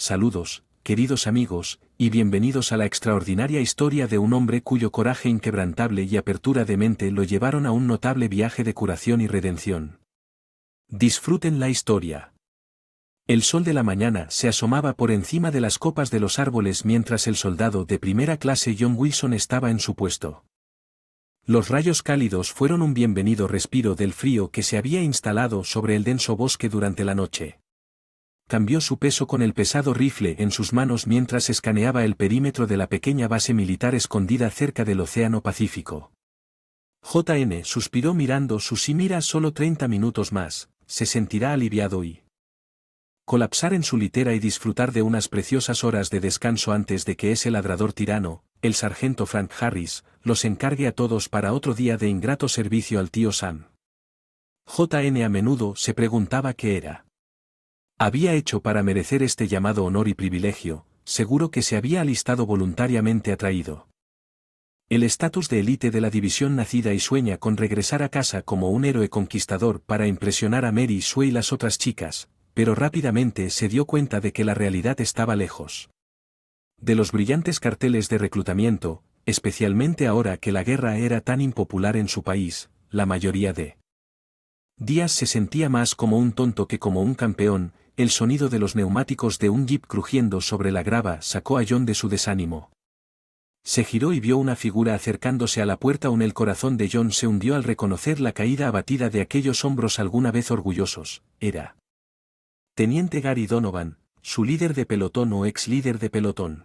Saludos, queridos amigos, y bienvenidos a la extraordinaria historia de un hombre cuyo coraje inquebrantable y apertura de mente lo llevaron a un notable viaje de curación y redención. Disfruten la historia. El sol de la mañana se asomaba por encima de las copas de los árboles mientras el soldado de primera clase John Wilson estaba en su puesto. Los rayos cálidos fueron un bienvenido respiro del frío que se había instalado sobre el denso bosque durante la noche. Cambió su peso con el pesado rifle en sus manos mientras escaneaba el perímetro de la pequeña base militar escondida cerca del Océano Pacífico. JN suspiró mirando si mira solo 30 minutos más, se sentirá aliviado y colapsar en su litera y disfrutar de unas preciosas horas de descanso antes de que ese ladrador tirano, el sargento Frank Harris, los encargue a todos para otro día de ingrato servicio al tío Sam. JN a menudo se preguntaba qué había hecho para merecer este llamado honor y privilegio, seguro que se había alistado voluntariamente atraído. El estatus de élite de la división nacida y sueña con regresar a casa como un héroe conquistador para impresionar a Mary Sue y las otras chicas, pero rápidamente se dio cuenta de que la realidad estaba lejos de los brillantes carteles de reclutamiento, especialmente ahora que la guerra era tan impopular en su país. La mayoría de días se sentía más como un tonto que como un campeón. El sonido de los neumáticos de un jeep crujiendo sobre la grava sacó a John de su desánimo. Se giró y vio una figura acercándose a la puerta. El corazón de John se hundió al reconocer la caída abatida de aquellos hombros alguna vez orgullosos. Era Teniente Gary Donovan, su líder de pelotón o ex líder de pelotón.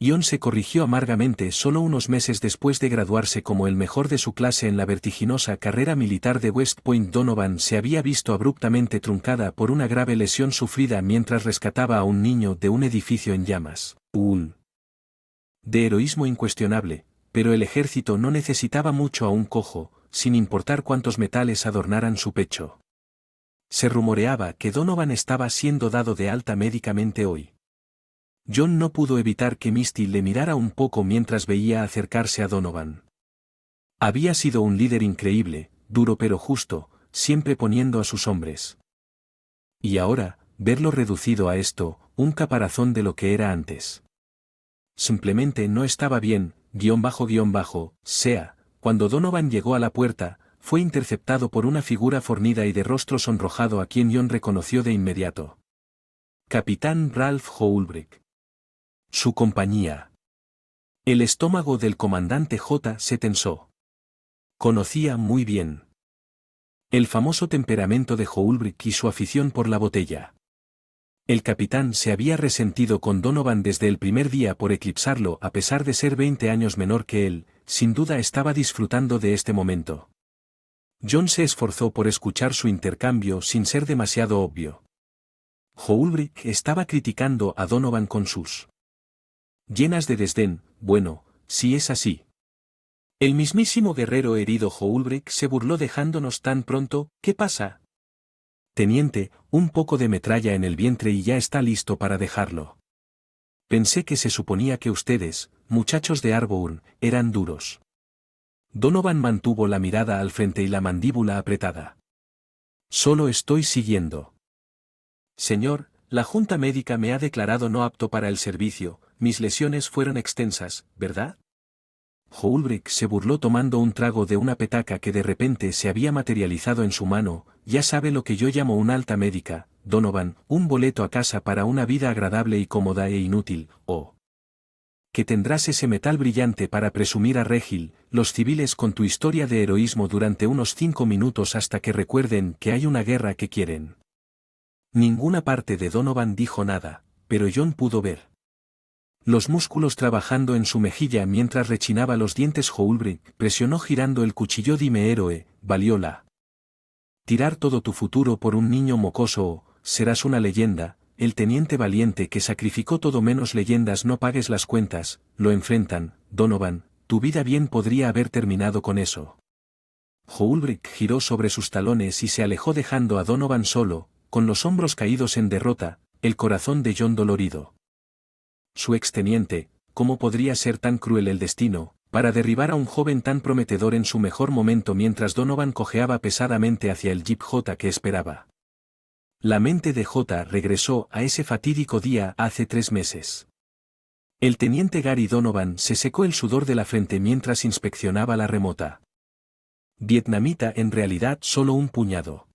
John se corrigió amargamente solo unos meses después de graduarse como el mejor de su clase en la vertiginosa carrera militar de West Point. Donovan se había visto abruptamente truncada por una grave lesión sufrida mientras rescataba a un niño de un edificio en llamas. De heroísmo incuestionable, pero el ejército no necesitaba mucho a un cojo, sin importar cuántos metales adornaran su pecho. Se rumoreaba que Donovan estaba siendo dado de alta médicamente hoy. John no pudo evitar que Misty le mirara un poco mientras veía acercarse a Donovan. Había sido un líder increíble, duro pero justo, siempre poniendo a sus hombres. Y ahora, verlo reducido a esto, un caparazón de lo que era antes. Simplemente no estaba bien, sea, cuando Donovan llegó a la puerta, fue interceptado por una figura fornida y de rostro sonrojado a quien John reconoció de inmediato. Capitán Ralph Howlbrook. Su compañía. El estómago del comandante J se tensó. Conocía muy bien el famoso temperamento de Howlbrook y su afición por la botella. El capitán se había resentido con Donovan desde el primer día por eclipsarlo a pesar de ser 20 años menor que él. Sin duda estaba disfrutando de este momento. John se esforzó por escuchar su intercambio sin ser demasiado obvio. Howlbrook estaba criticando a Donovan con sus llenas de desdén. Bueno, si es así. El mismísimo guerrero herido Howlbrook se burló dejándonos tan pronto. ¿Qué pasa? Teniente, un poco de metralla en el vientre y ya está listo para dejarlo. Pensé que se suponía que ustedes, muchachos de Arbourne, eran duros. Donovan mantuvo la mirada al frente y la mandíbula apretada. Solo estoy siguiendo. Señor, la junta médica me ha declarado no apto para el servicio. Mis lesiones fueron extensas, ¿verdad? Howlbrook se burló tomando un trago de una petaca que de repente se había materializado en su mano. Ya sabe lo que yo llamo una alta médica, Donovan, un boleto a casa para una vida agradable y cómoda e inútil, o que tendrás ese metal brillante para presumir a Regil, los civiles con tu historia de heroísmo durante unos 5 minutos hasta que recuerden que hay una guerra que quieren. Ninguna parte de Donovan dijo nada, pero John pudo ver los músculos trabajando en su mejilla mientras rechinaba los dientes. Howlbrook presionó girando el cuchillo. Dime, héroe, ¿valió la tirar todo tu futuro por un niño mocoso o serás una leyenda, el teniente valiente que sacrificó todo menos leyendas? No pagues las cuentas, lo enfrentan, Donovan, tu vida bien podría haber terminado con eso. Howlbrook giró sobre sus talones y se alejó dejando a Donovan solo, con los hombros caídos en derrota, el corazón de John dolorido. Su exteniente, ¿cómo podría ser tan cruel el destino, para derribar a un joven tan prometedor en su mejor momento? Mientras Donovan cojeaba pesadamente hacia el Jeep J que esperaba. La mente de J regresó a ese fatídico día hace 3 meses. El teniente Gary Donovan se secó el sudor de la frente mientras inspeccionaba la remota. Vietnamita, en realidad solo un puñado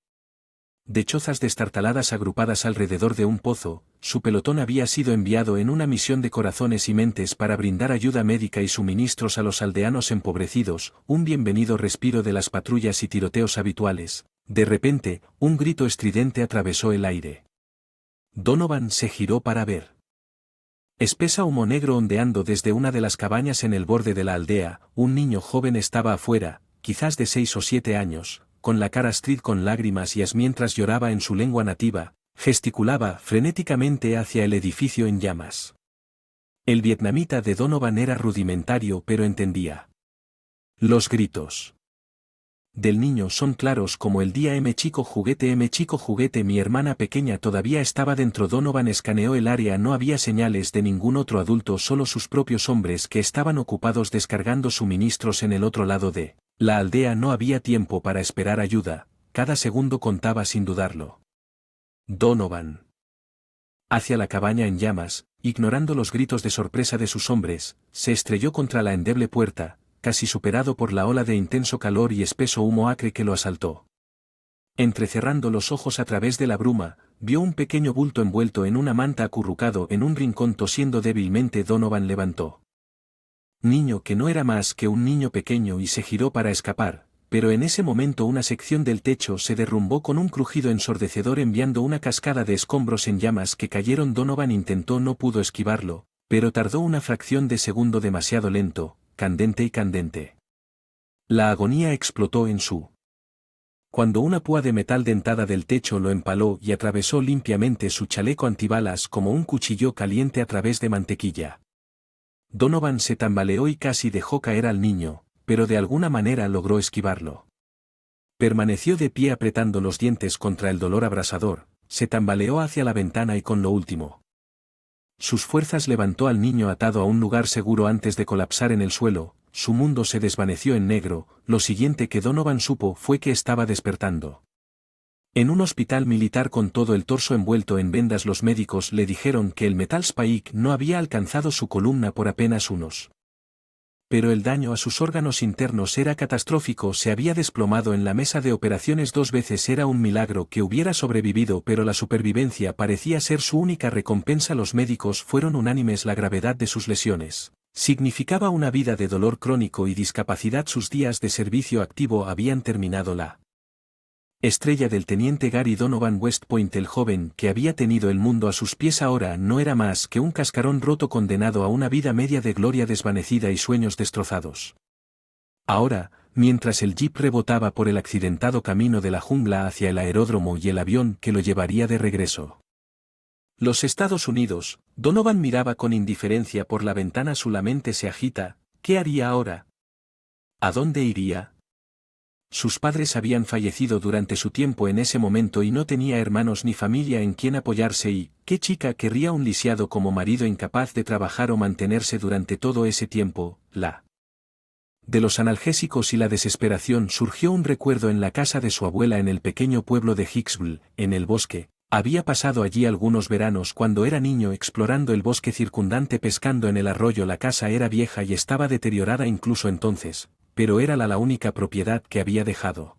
de chozas destartaladas agrupadas alrededor de un pozo. Su pelotón había sido enviado en una misión de corazones y mentes para brindar ayuda médica y suministros a los aldeanos empobrecidos, un bienvenido respiro de las patrullas y tiroteos habituales. De repente, un grito estridente atravesó el aire. Donovan se giró para ver. Espesa humo negro ondeando desde una de las cabañas en el borde de la aldea. Un niño joven estaba afuera, quizás de 6 o 7 años, con la cara astrid con lágrimas y mientras lloraba en su lengua nativa, gesticulaba frenéticamente hacia el edificio en llamas. El vietnamita de Donovan era rudimentario pero entendía. Los gritos del niño son claros como el día. M chico juguete, mi hermana pequeña todavía estaba dentro. Donovan escaneó el área, no había señales de ningún otro adulto, solo sus propios hombres que estaban ocupados descargando suministros en el otro lado de la aldea. No había tiempo para esperar ayuda, cada segundo contaba sin dudarlo. Donovan. Hacia la cabaña en llamas, ignorando los gritos de sorpresa de sus hombres, se estrelló contra la endeble puerta, casi superado por la ola de intenso calor y espeso humo acre que lo asaltó. Entrecerrando los ojos a través de la bruma, vio un pequeño bulto envuelto en una manta acurrucado en un rincón tosiendo débilmente. Donovan levantó. Niño que no era más que un niño pequeño y se giró para escapar, pero en ese momento una sección del techo se derrumbó con un crujido ensordecedor enviando una cascada de escombros en llamas que cayeron. Donovan intentó, no pudo esquivarlo, pero tardó una fracción de segundo demasiado lento, candente y candente. La agonía explotó en su. Cuando una púa de metal dentada del techo lo empaló y atravesó limpiamente su chaleco antibalas como un cuchillo caliente a través de mantequilla. Donovan se tambaleó y casi dejó caer al niño, pero de alguna manera logró esquivarlo. Permaneció de pie apretando los dientes contra el dolor abrasador, se tambaleó hacia la ventana y con lo último sus fuerzas levantó al niño atado a un lugar seguro antes de colapsar en el suelo. Su mundo se desvaneció en negro. Lo siguiente que Donovan supo fue que estaba despertando en un hospital militar con todo el torso envuelto en vendas. Los médicos le dijeron que el Metal Spike no había alcanzado su columna por apenas unos. Pero el daño a sus órganos internos era catastrófico. Se había desplomado en la mesa de operaciones 2 veces. Era un milagro que hubiera sobrevivido, pero la supervivencia parecía ser su única recompensa. Los médicos fueron unánimes. La gravedad de sus lesiones significaba una vida de dolor crónico y discapacidad. Sus días de servicio activo habían terminado. La estrella del teniente Gary Donovan West Point, el joven que había tenido el mundo a sus pies, ahora no era más que un cascarón roto condenado a una vida media de gloria desvanecida y sueños destrozados. Ahora, mientras el jeep rebotaba por el accidentado camino de la jungla hacia el aeródromo y el avión que lo llevaría de regreso. Los Estados Unidos. Donovan miraba con indiferencia por la ventana. Su mente se agita. ¿Qué haría ahora? ¿A dónde iría? Sus padres habían fallecido durante su tiempo en ese momento y no tenía hermanos ni familia en quien apoyarse. ¿Y qué chica querría un lisiado como marido incapaz de trabajar o mantenerse durante todo ese tiempo? La de los analgésicos y la desesperación. Surgió un recuerdo en la casa de su abuela en el pequeño pueblo de Hicksville, en el bosque. Había pasado allí algunos veranos cuando era niño, explorando el bosque circundante, pescando en el arroyo. La casa era vieja y estaba deteriorada incluso entonces, pero era la única propiedad que había dejado.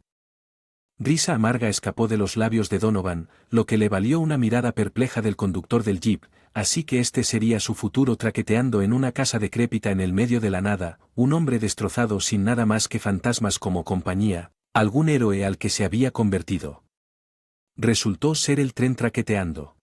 Risa amarga escapó de los labios de Donovan, lo que le valió una mirada perpleja del conductor del jeep. Así que este sería su futuro, traqueteando en una casa decrépita en el medio de la nada, un hombre destrozado sin nada más que fantasmas como compañía, algún héroe al que se había convertido. Resultó ser el tren traqueteando.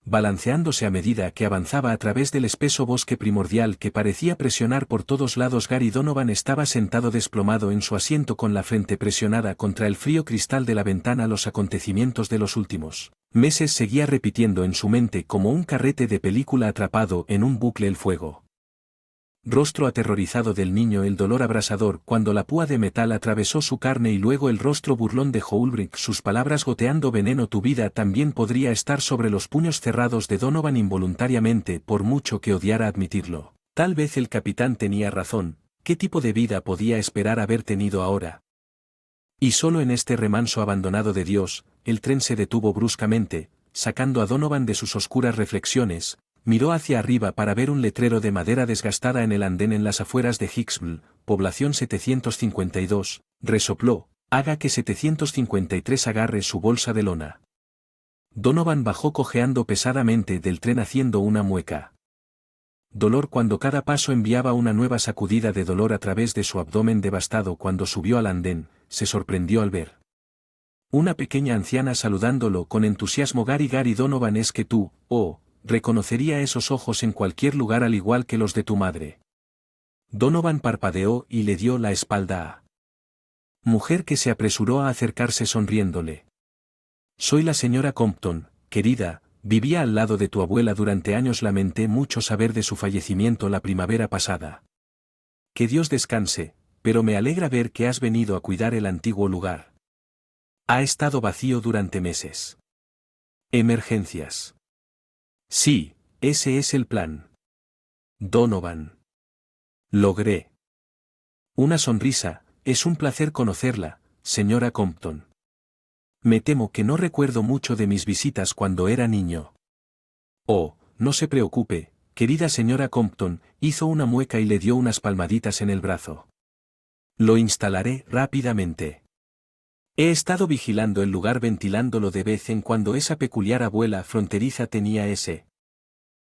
Balanceándose a medida que avanzaba a través del espeso bosque primordial que parecía presionar por todos lados. Gary Donovan estaba sentado desplomado en su asiento con la frente presionada contra el frío cristal de la ventana. Los acontecimientos de los últimos meses seguía repitiendo en su mente como un carrete de película atrapado en un bucle. El fuego rostro aterrorizado del niño, el dolor abrasador cuando la púa de metal atravesó su carne y luego el rostro burlón de Holbrook, sus palabras goteando veneno. Tu vida también podría estar sobre los puños cerrados de Donovan involuntariamente, por mucho que odiara admitirlo. Tal vez el capitán tenía razón. ¿Qué tipo de vida podía esperar haber tenido ahora? Y solo en este remanso abandonado de Dios, el tren se detuvo bruscamente, sacando a Donovan de sus oscuras reflexiones. Miró hacia arriba para ver un letrero de madera desgastada en el andén en las afueras de Hicksville, población 752, resopló, haga que 753 agarre su bolsa de lona. Donovan bajó cojeando pesadamente del tren haciendo una mueca. Dolor cuando cada paso enviaba una nueva sacudida de dolor a través de su abdomen devastado. Cuando subió al andén, se sorprendió al ver una pequeña anciana saludándolo con entusiasmo. Gary Donovan, es que tú, oh, reconocería esos ojos en cualquier lugar al igual que los de tu madre. Donovan parpadeó y le dio la espalda a mujer, que se apresuró a acercarse sonriéndole. Soy la señora Compton, querida, vivía al lado de tu abuela durante años. Lamenté mucho saber de su fallecimiento la primavera pasada. Que Dios descanse, pero me alegra ver que has venido a cuidar el antiguo lugar. Ha estado vacío durante meses. Emergencias. Sí, ese es el plan. Donovan. Logré. Una sonrisa. Es un placer conocerla, señora Compton. Me temo que no recuerdo mucho de mis visitas cuando era niño. Oh, no se preocupe, querida señora Compton, hizo una mueca y le dio unas palmaditas en el brazo. Lo instalaré rápidamente. He estado vigilando el lugar, ventilándolo de vez en cuando. Esa peculiar abuela fronteriza tenía ese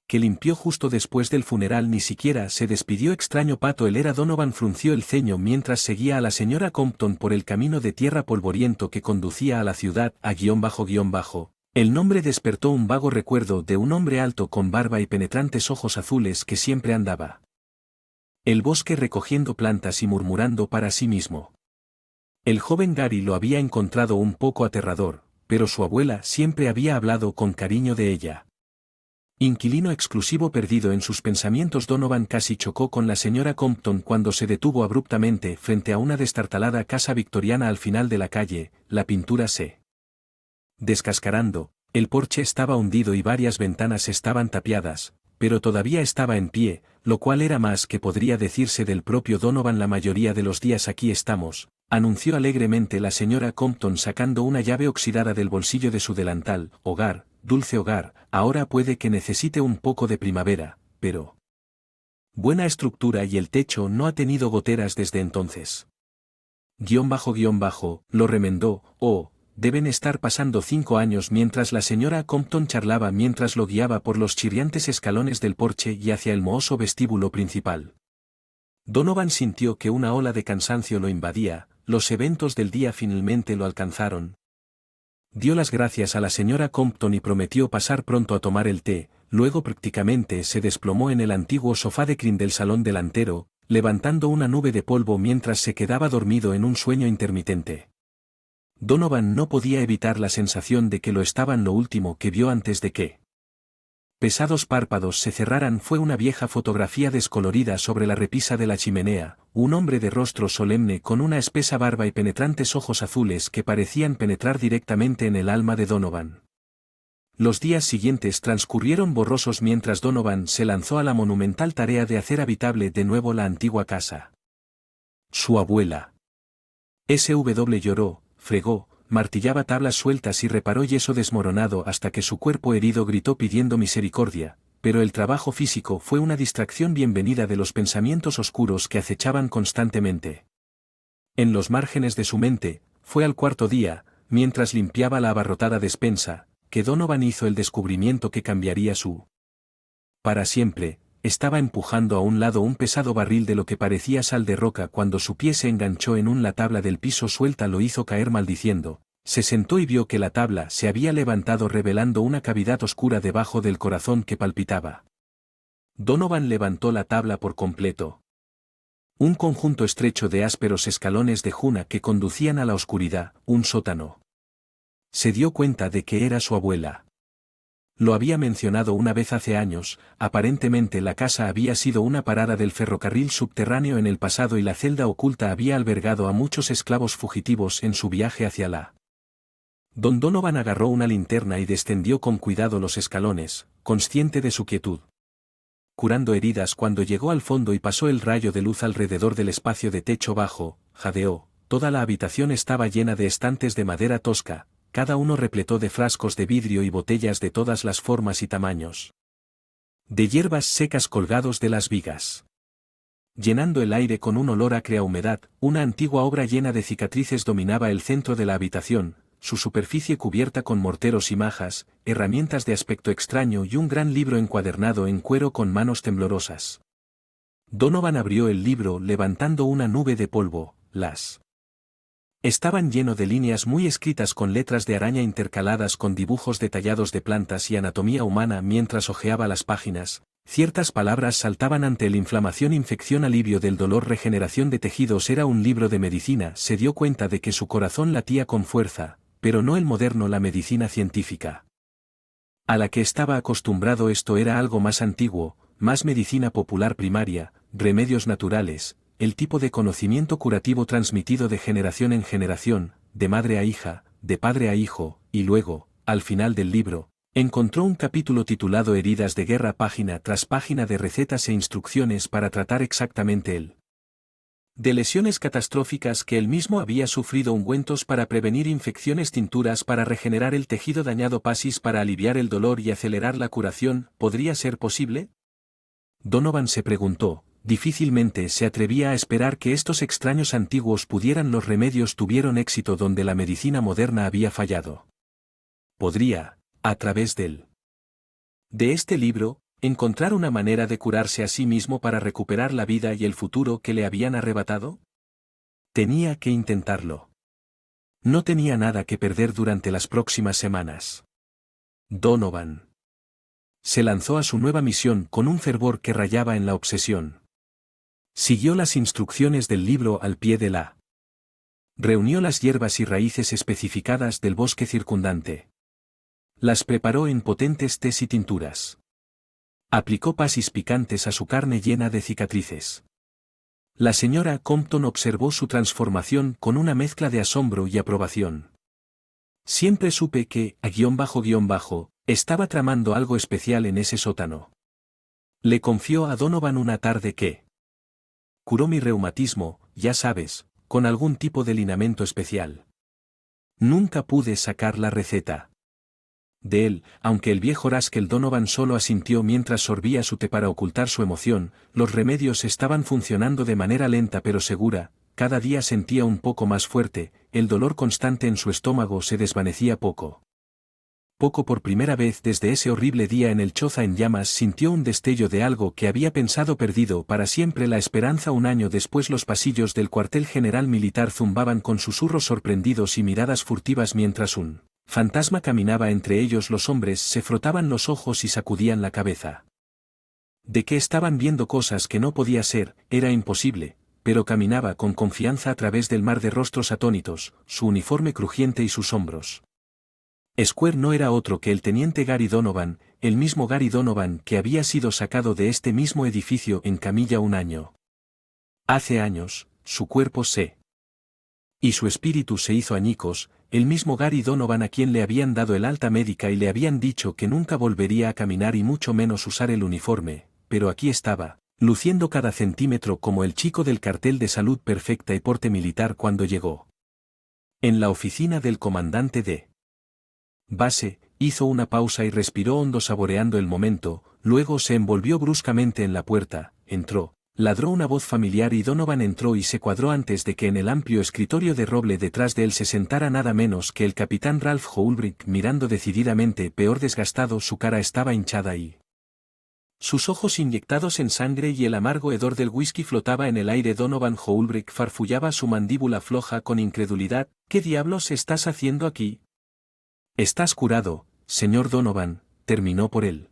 que limpió justo después del funeral. Ni siquiera se despidió. Extraño pato el era. Donovan frunció el ceño mientras seguía a la señora Compton por el camino de tierra polvoriento que conducía a la ciudad. El nombre despertó un vago recuerdo de un hombre alto con barba y penetrantes ojos azules que siempre andaba el bosque recogiendo plantas y murmurando para sí mismo. El joven Gary lo había encontrado un poco aterrador, pero su abuela siempre había hablado con cariño de ella. Inquilino exclusivo perdido en sus pensamientos. Donovan casi chocó con la señora Compton cuando se detuvo abruptamente frente a una destartalada casa victoriana al final de la calle. La pintura se descascarando, el porche estaba hundido y varias ventanas estaban tapiadas, pero todavía estaba en pie, lo cual era más que podría decirse del propio Donovan. La mayoría de los días aquí estamos, anunció alegremente la señora Compton sacando una llave oxidada del bolsillo de su delantal. Hogar, dulce hogar, ahora puede que necesite un poco de primavera, pero buena estructura y el techo no ha tenido goteras desde entonces. Lo remendó. Oh, deben estar pasando 5 años. Mientras la señora Compton charlaba mientras lo guiaba por los chirriantes escalones del porche y hacia el mohoso vestíbulo principal. Donovan sintió que una ola de cansancio lo invadía. Los eventos del día finalmente lo alcanzaron. Dio las gracias a la señora Compton y prometió pasar pronto a tomar el té. Luego prácticamente se desplomó en el antiguo sofá de crin del salón delantero, levantando una nube de polvo mientras se quedaba dormido en un sueño intermitente. Donovan no podía evitar la sensación de que lo estaba. Lo último que vio antes de que pesados párpados se cerraran fue una vieja fotografía descolorida sobre la repisa de la chimenea. Un hombre de rostro solemne con una espesa barba y penetrantes ojos azules que parecían penetrar directamente en el alma de Donovan. Los días siguientes transcurrieron borrosos mientras Donovan se lanzó a la monumental tarea de hacer habitable de nuevo la antigua casa. Su abuela. SW lloró, fregó, martillaba tablas sueltas y reparó yeso desmoronado hasta que su cuerpo herido gritó pidiendo misericordia, pero el trabajo físico fue una distracción bienvenida de los pensamientos oscuros que acechaban constantemente. En los márgenes de su mente, fue al cuarto día, mientras limpiaba la abarrotada despensa, que Donovan hizo el descubrimiento que cambiaría su para siempre. Estaba empujando a un lado un pesado barril de lo que parecía sal de roca cuando su pie se enganchó en la tabla del piso suelta. Lo hizo caer maldiciendo. Se sentó y vio que la tabla se había levantado revelando una cavidad oscura debajo del corazón que palpitaba. Donovan levantó la tabla por completo. Un conjunto estrecho de ásperos escalones de juna que conducían a la oscuridad, un sótano. Se dio cuenta de que era su abuela. Lo había mencionado una vez hace años. Aparentemente la casa había sido una parada del ferrocarril subterráneo en el pasado y la celda oculta había albergado a muchos esclavos fugitivos en su viaje hacia la. Don Donovan agarró una linterna y descendió con cuidado los escalones, consciente de su quietud. Curando heridas cuando llegó al fondo y pasó el rayo de luz alrededor del espacio de techo bajo, jadeó. Toda la habitación estaba llena de estantes de madera tosca, cada uno repleto de frascos de vidrio y botellas de todas las formas y tamaños. De hierbas secas colgados de las vigas. Llenando el aire con un olor acre a humedad, una antigua obra llena de cicatrices dominaba el centro de la habitación, su superficie cubierta con morteros y majas, herramientas de aspecto extraño y un gran libro encuadernado en cuero con manos temblorosas. Donovan abrió el libro levantando una nube de polvo, estaban lleno de líneas muy escritas con letras de araña intercaladas con dibujos detallados de plantas y anatomía humana mientras hojeaba las páginas. Ciertas palabras saltaban ante el inflamación, infección, alivio del dolor, regeneración de tejidos. Era un libro de medicina. Se dio cuenta de que su corazón latía con fuerza, pero no el moderno, la medicina científica. A la que estaba acostumbrado. Esto era algo más antiguo, más medicina popular primaria, remedios naturales, el tipo de conocimiento curativo transmitido de generación en generación, de madre a hija, de padre a hijo, y luego, al final del libro, encontró un capítulo titulado Heridas de guerra, página tras página de recetas e instrucciones para tratar exactamente el de lesiones catastróficas que él mismo había sufrido, ungüentos para prevenir infecciones, tinturas para regenerar el tejido dañado, pasis para aliviar el dolor y acelerar la curación. ¿Podría ser posible? Donovan se preguntó. Difícilmente se atrevía a esperar que estos extraños antiguos pudieran. Los remedios tuvieron éxito donde la medicina moderna había fallado. ¿Podría, a través de este libro, encontrar una manera de curarse a sí mismo para recuperar la vida y el futuro que le habían arrebatado? Tenía que intentarlo. No tenía nada que perder durante las próximas semanas. Donovan se lanzó a su nueva misión con un fervor que rayaba en la obsesión. Siguió las instrucciones del libro al pie de la. Reunió las hierbas y raíces especificadas del bosque circundante. Las preparó en potentes tés y tinturas. Aplicó pasis picantes a su carne llena de cicatrices. La señora Compton observó su transformación con una mezcla de asombro y aprobación. Siempre supe que, estaba tramando algo especial en ese sótano. Le confió a Donovan una tarde que curó mi reumatismo, ya sabes, con algún tipo de linamento especial. Nunca pude sacar la receta de él, aunque el viejo Raskel Donovan solo asintió mientras sorbía su té para ocultar su emoción. Los remedios estaban funcionando de manera lenta pero segura. Cada día sentía un poco más fuerte, el dolor constante en su estómago se desvanecía poco. Por primera vez desde ese horrible día en el choza en llamas sintió un destello de algo que había pensado perdido para siempre, la esperanza. Un año después los pasillos del cuartel general militar zumbaban con susurros sorprendidos y miradas furtivas mientras un fantasma caminaba entre ellos. Los hombres se frotaban los ojos y sacudían la cabeza. De que estaban viendo cosas que no podía ser, era imposible, pero caminaba con confianza a través del mar de rostros atónitos, su uniforme crujiente y sus hombros. Square no era otro que el teniente Gary Donovan, el mismo Gary Donovan que había sido sacado de este mismo edificio en camilla un año. Hace años, su cuerpo y su espíritu se hizo añicos, el mismo Gary Donovan a quien le habían dado el alta médica y le habían dicho que nunca volvería a caminar y mucho menos usar el uniforme, pero aquí estaba, luciendo cada centímetro como el chico del cartel de salud perfecta y porte militar cuando llegó. En la oficina del comandante de base, hizo una pausa y respiró hondo saboreando el momento, luego se envolvió bruscamente en la puerta, entró, ladró una voz familiar y Donovan entró y se cuadró antes de que en el amplio escritorio de roble detrás de él se sentara nada menos que el capitán Ralph Holbrook, mirando decididamente peor desgastado. Su cara estaba hinchada y sus ojos inyectados en sangre y el amargo hedor del whisky flotaba en el aire. Donovan Holbrook farfullaba su mandíbula floja con incredulidad. ¿Qué diablos estás haciendo aquí? Estás curado, señor Donovan, terminó por él.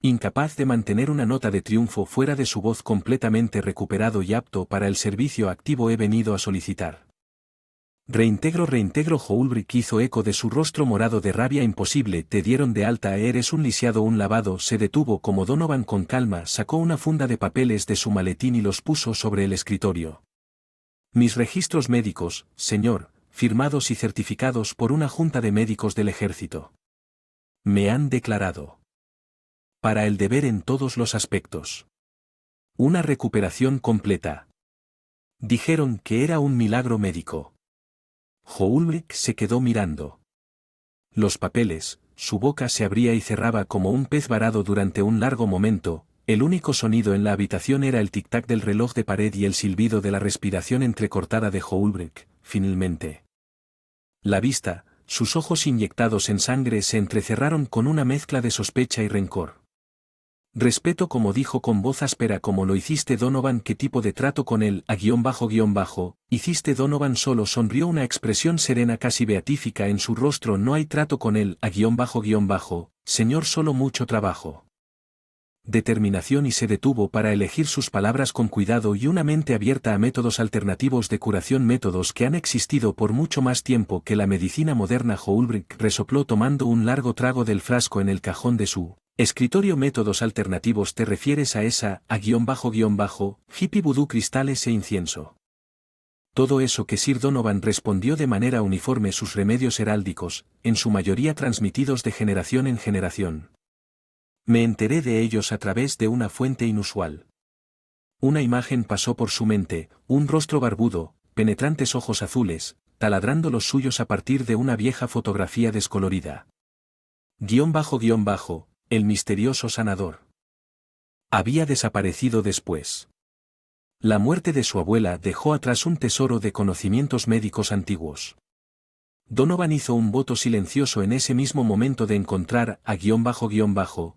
Incapaz de mantener una nota de triunfo fuera de su voz, completamente recuperado y apto para el servicio activo. He venido a solicitar. Reintegro. Holbrook hizo eco de su rostro morado de rabia. Imposible, te dieron de alta. Eres un lisiado, un lavado. Se detuvo como Donovan con calma sacó una funda de papeles de su maletín y los puso sobre el escritorio. Mis registros médicos, señor, firmados y certificados por una junta de médicos del ejército. Me han declarado para el deber en todos los aspectos. Una recuperación completa. Dijeron que era un milagro médico. Holbrook se quedó mirando. Los papeles, su boca se abría y cerraba como un pez varado durante un largo momento, el único sonido en la habitación era el tic-tac del reloj de pared y el silbido de la respiración entrecortada de Holbrook, finalmente. La vista, sus ojos inyectados en sangre se entrecerraron con una mezcla de sospecha y rencor. Respeto, como dijo con voz áspera, como lo hiciste Donovan. ¿Qué tipo de trato con él? Hiciste. Donovan solo sonrió, una expresión serena casi beatífica en su rostro. No hay trato con él, señor, solo mucho trabajo. Determinación, y se detuvo para elegir sus palabras con cuidado y una mente abierta a métodos alternativos de curación, métodos que han existido por mucho más tiempo que la medicina moderna. Holbrook resopló tomando un largo trago del frasco en el cajón de su escritorio. Métodos alternativos, ¿te refieres a esa, hippie vudú, cristales e incienso? Todo eso que Sir Donovan respondió de manera uniforme, sus remedios heráldicos, en su mayoría transmitidos de generación en generación. Me enteré de ellos a través de una fuente inusual. Una imagen pasó por su mente, un rostro barbudo, penetrantes ojos azules, taladrando los suyos a partir de una vieja fotografía descolorida. El misterioso sanador. Había desaparecido después. La muerte de su abuela dejó atrás un tesoro de conocimientos médicos antiguos. Donovan hizo un voto silencioso en ese mismo momento de encontrar a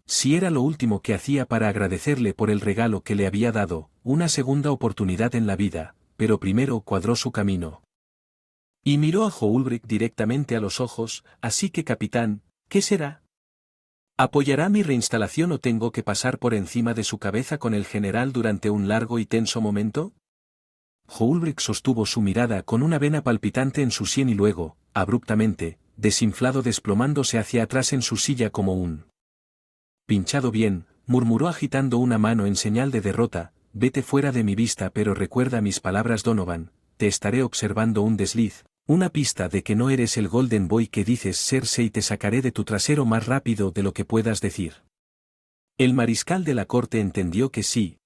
si era lo último que hacía para agradecerle por el regalo que le había dado, una segunda oportunidad en la vida, pero primero cuadró su camino. Y miró a Holbrook directamente a los ojos. Así que, capitán, ¿qué será? ¿Apoyará mi reinstalación o tengo que pasar por encima de su cabeza con el general durante un largo y tenso momento? Holbrook sostuvo su mirada con una vena palpitante en su sien y luego, abruptamente, desinflado, desplomándose hacia atrás en su silla como un pinchado. Bien, murmuró agitando una mano en señal de derrota, vete fuera de mi vista, pero recuerda mis palabras, Donovan, te estaré observando. Un desliz, una pista de que no eres el Golden Boy que dices ser, y te sacaré de tu trasero más rápido de lo que puedas decir. El mariscal de la corte entendió que sí.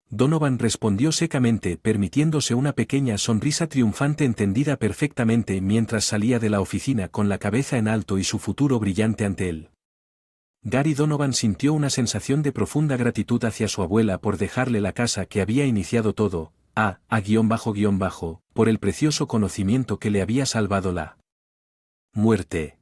Donovan respondió secamente, permitiéndose una pequeña sonrisa triunfante, entendida perfectamente, mientras salía de la oficina con la cabeza en alto y su futuro brillante ante él. Gary Donovan sintió una sensación de profunda gratitud hacia su abuela por dejarle la casa que había iniciado todo, por el precioso conocimiento que le había salvado la muerte.